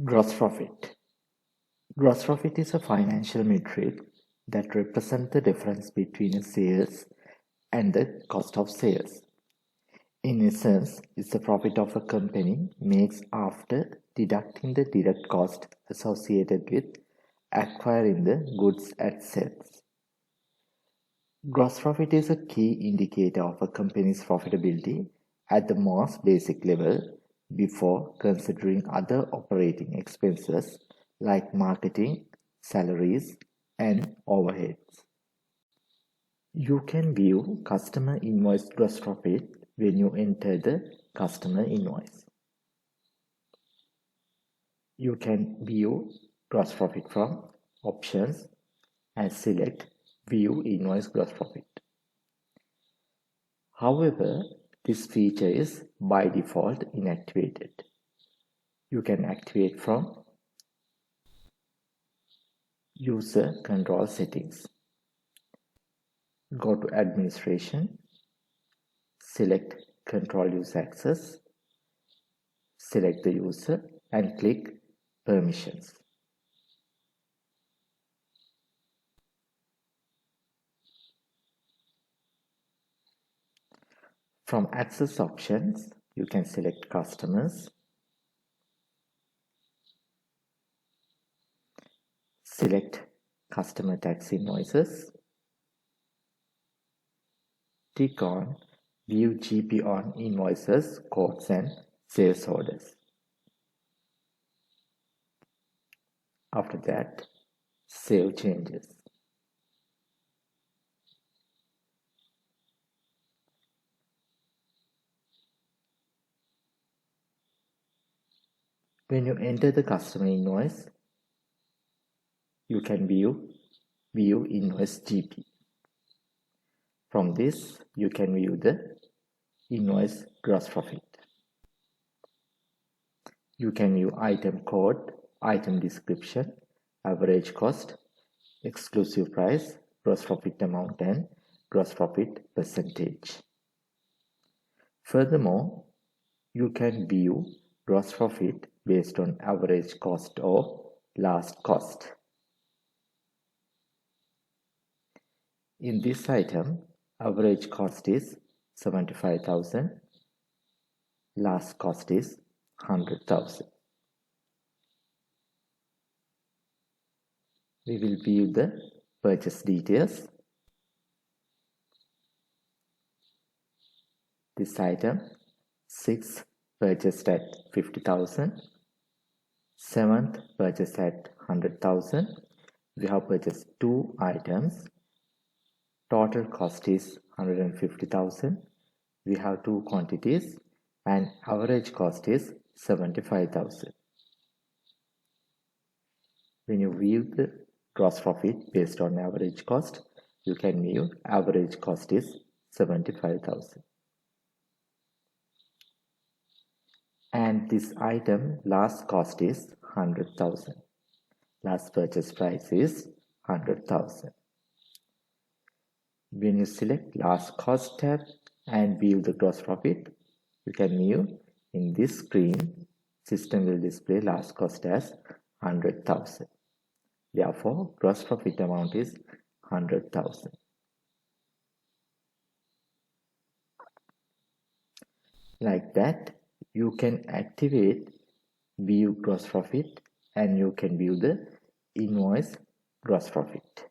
Gross profit. Gross profit is a financial metric that represents the difference between sales and the cost of sales. In essence, it's the profit of a company makes after deducting the direct cost associated with acquiring the goods it sells. Gross profit is a key indicator of a company's profitability at the most basic level before considering other operating expenses like marketing, salaries, and overheads. You can view customer invoice gross profit when you enter the customer invoice. You can view gross profit from options and select View Invoice Gross Profit. However, this feature is by default inactivated. You can activate from User Control Settings. Go to Administration, select Control User Access, select the user and click Permissions. From Access options, you can select Customers, select Customer Tax Invoices, tick on View GP on Invoices, Quotes and Sales Orders. After that, Save Changes. When you enter the customer invoice, you can view Invoice GP. From this, you can view the invoice gross profit. You can view item code, item description, average cost, exclusive price, gross profit amount, and gross profit percentage. Furthermore, you can view gross profit based on average cost or last cost. In this item, average cost is 75,000, last cost is 100,000. We will view the purchase details. This item, 6th purchased at 50,000, 7th purchased at 100,000. We have purchased 2 items. Total cost is 150,000. We have 2 quantities and average cost is 75,000. When you view the gross profit based on average cost, you can view average cost is 75,000. And this item last cost is 100,000. Last purchase price is 100,000. When you select last cost tab and view the gross profit, you can view in this screen, system will display last cost as 100,000. Therefore, gross profit amount is 100,000. Like that, you can activate view gross profit and you can view the invoice gross profit.